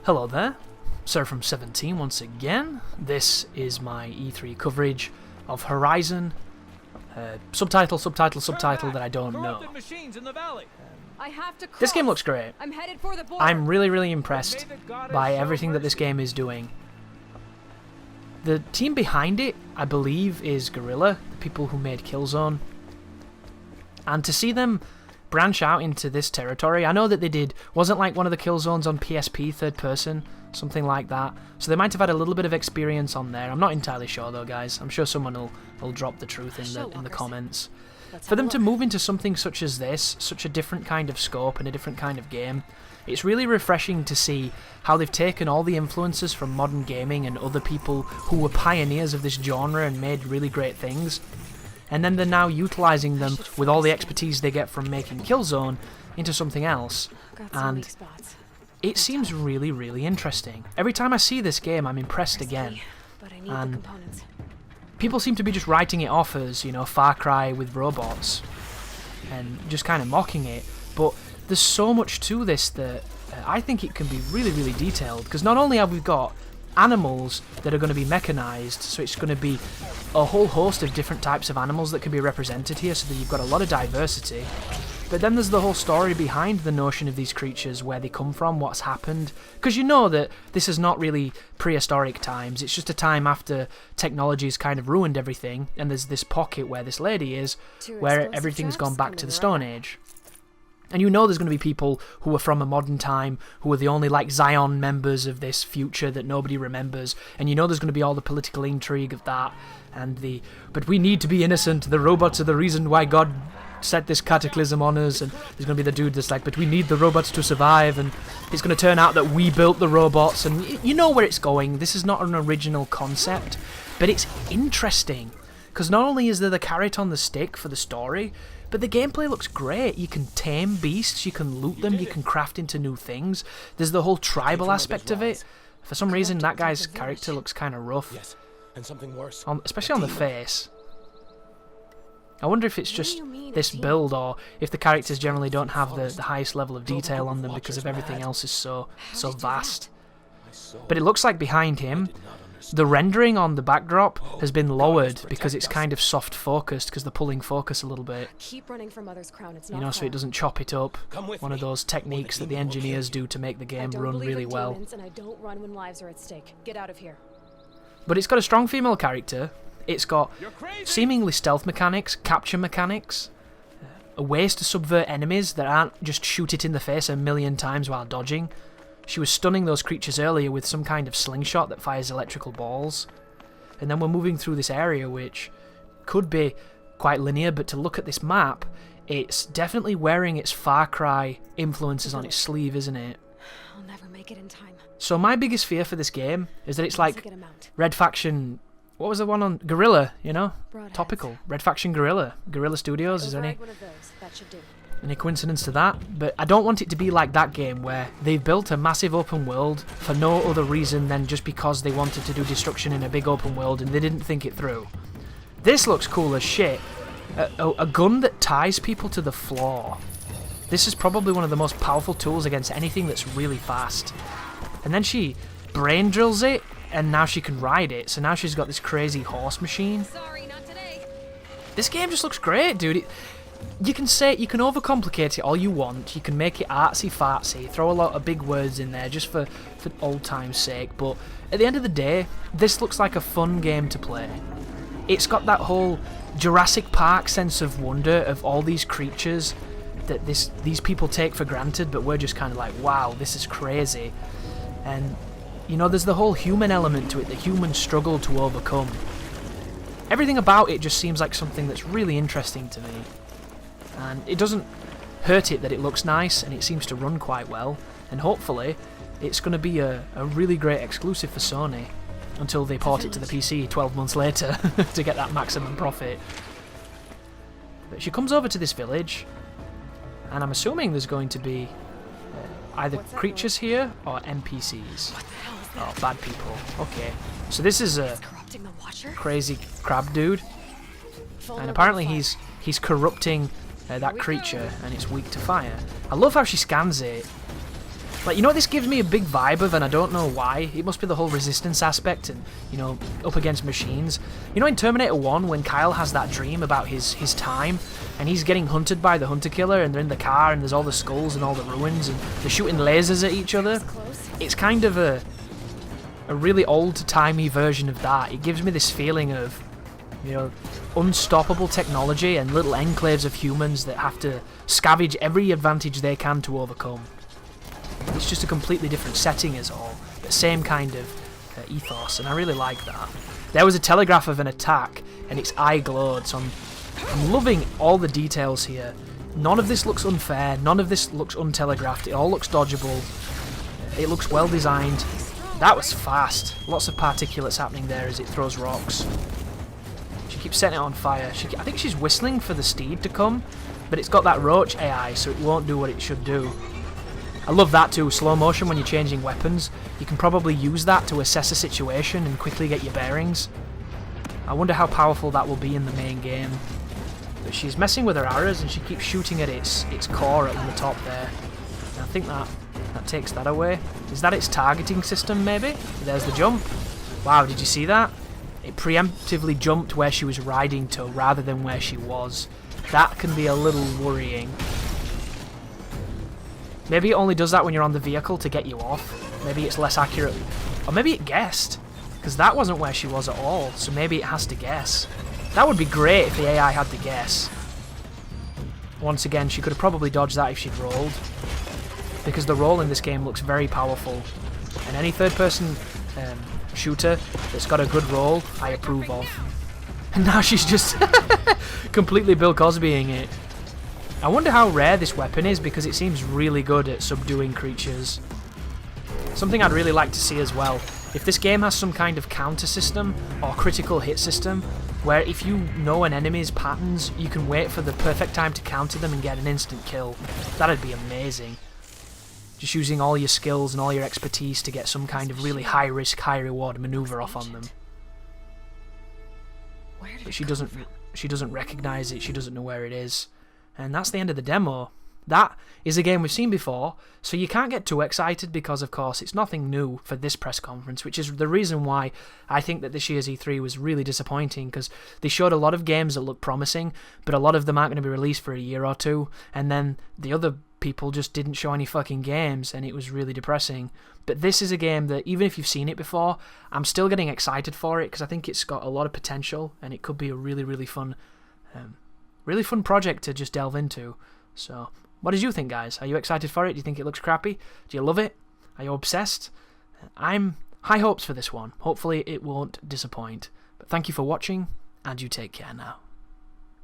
Hello there, Sir from 17 once again. This is my E3 coverage of Horizon. Subtitle that I don't know. This game looks great. I'm really impressed by everything that this game is doing. The team behind it, I believe, is Guerrilla, the people who made Killzone. And to see them branch out into this territory, I know that they did, wasn't like one of the Killzones on PSP third person, something like that. So they might have had a little bit of experience on there. I'm not entirely sure though, guys. I'm sure someone will drop the truth in the comments. For them to move into something such as this, such a different kind of scope and a different kind of game, it's really refreshing to see how they've taken all the influences from modern gaming and other people who were pioneers of this genre and made really great things, and then they're now utilising them with all the expertise they get from making Killzone into something else. And it seems really interesting. Every time I see this game, I'm impressed again. And people seem to be just writing it off as, you know, Far Cry with robots and just kind of mocking it. But there's so much to this that I think it can be really detailed, because not only have we got animals that are going to be mechanized, so it's going to be a whole host of different types of animals that can be represented here, so that you've got a lot of diversity, but then there's the whole story behind the notion of these creatures, where they come from, what's happened, because you know that this is not really prehistoric times, it's just a time after technology's kind of ruined everything, and there's this pocket where this lady is, where everything's gone back to the Stone Age. And you know there's going to be people who are from a modern time, who are the only, like, Zion members of this future that nobody remembers. And you know there's going to be all the political intrigue of that, and but we need to be innocent, the robots are the reason why God set this cataclysm on us, and there's going to be the dude that's like, but we need the robots to survive, and it's going to turn out that we built the robots, and you know where it's going. This is not an original concept, but it's interesting, because not only is there the carrot on the stick for the story, but the gameplay looks great. You can tame beasts, you can loot them, you can craft into new things. There's the whole tribal aspect of it. For some reason, that guy's character looks kind of rough. Yes, and something worse. Especially on the face. I wonder if it's just this build, or if the characters generally don't have the highest level of detail on them because of everything else is so vast. But it looks like behind him, the rendering on the backdrop has been lowered because it's kind of soft focused, because they're pulling focus a little bit. You know, so it doesn't chop it up. One of those techniques that the engineers do to make the game run really well. But it's got a strong female character. It's got seemingly stealth mechanics, capture mechanics, ways to subvert enemies that aren't just shoot it in the face a million times while dodging. She was stunning those creatures earlier with some kind of slingshot that fires electrical balls. And then we're moving through this area which could be quite linear, but to look at this map, it's definitely wearing its Far Cry influences on its sleeve, isn't it? I'll never make it in time. So my biggest fear for this game is that it's like Red Faction... What was the one on Guerrilla, you know? Topical. Red Faction Guerrilla. Guerrilla Studios, is there any coincidence to that? But I don't want it to be like that game where they've built a massive open world for no other reason than just because they wanted to do destruction in a big open world and they didn't think it through. This looks cool as shit. A gun that ties people to the floor. This is probably one of the most powerful tools against anything that's really fast. And then she brain drills it, and now she can ride it, so now she's got this crazy horse machine. Sorry, not today. This game just looks great, dude. You can overcomplicate it all you want, you can make it artsy-fartsy, throw a lot of big words in there just for old time's sake, but at the end of the day, this looks like a fun game to play. It's got that whole Jurassic Park sense of wonder of all these creatures that these people take for granted, but we're just kind of like, wow, this is crazy. And you know, there's the whole human element to it, the human struggle to overcome. Everything about it just seems like something that's really interesting to me. And it doesn't hurt it that it looks nice, and it seems to run quite well. And hopefully, it's going to be a really great exclusive for Sony, until they port it to the PC 12 months later to get that maximum profit. But she comes over to this village, and I'm assuming there's going to be either creatures here or NPCs. Oh, bad people. Okay. So this is a crazy crab dude. And apparently he's corrupting that creature, and it's weak to fire. I love how she scans it. Like, you know what this gives me a big vibe of, and I don't know why? It must be the whole resistance aspect and, you know, up against machines. You know in Terminator 1 when Kyle has that dream about his time, and he's getting hunted by the hunter killer, and they're in the car, and there's all the skulls and all the ruins, and they're shooting lasers at each other? It's kind of a really old-timey version of that. It gives me this feeling of, you know, unstoppable technology and little enclaves of humans that have to scavenge every advantage they can to overcome. It's just a completely different setting as all, but same kind of ethos, and I really like that. There was a telegraph of an attack, and its eye glowed, so I'm loving all the details here. None of this looks unfair, none of this looks untelegraphed, it all looks dodgeable, it looks well designed. That was fast. Lots of particulates happening there as it throws rocks. She keeps setting it on fire. I think she's whistling for the steed to come, but it's got that roach AI, so it won't do what it should do. I love that too, slow motion when you're changing weapons. You can probably use that to assess a situation and quickly get your bearings. I wonder how powerful that will be in the main game. But she's messing with her arrows and she keeps shooting at its core on the top there. And I think that takes that away. Is that its targeting system maybe? There's the jump. Wow, did you see that? It preemptively jumped where she was riding to rather than where she was. That can be a little worrying. Maybe it only does that when you're on the vehicle to get you off. Maybe it's less accurate. Or maybe it guessed. Because that wasn't where she was at all. So maybe it has to guess. That would be great if the AI had to guess. Once again, she could have probably dodged that if she'd rolled. Because the roll in this game looks very powerful. And any third-person shooter that's got a good roll, I approve of. And now she's just completely Bill Cosbying it. I wonder how rare this weapon is because it seems really good at subduing creatures. Something I'd really like to see as well, if this game has some kind of counter system or critical hit system, where if you know an enemy's patterns, you can wait for the perfect time to counter them and get an instant kill. That'd be amazing. Just using all your skills and all your expertise to get some kind of really high risk, high reward maneuver off on them. But she doesn't recognize it, she doesn't know where it is. And that's the end of the demo. That is a game we've seen before, so you can't get too excited because, of course, it's nothing new for this press conference, which is the reason why I think that this year's E3 was really disappointing, because they showed a lot of games that look promising, but a lot of them aren't going to be released for a year or two, and then the other people just didn't show any fucking games, and it was really depressing. But this is a game that, even if you've seen it before, I'm still getting excited for it, because I think it's got a lot of potential, and it could be a really, really fun project to just delve into. So, what did you think, guys? Are you excited for it? Do you think it looks crappy? Do you love it? Are you obsessed? I'm high hopes for this one. Hopefully it won't disappoint. But thank you for watching, and you take care now.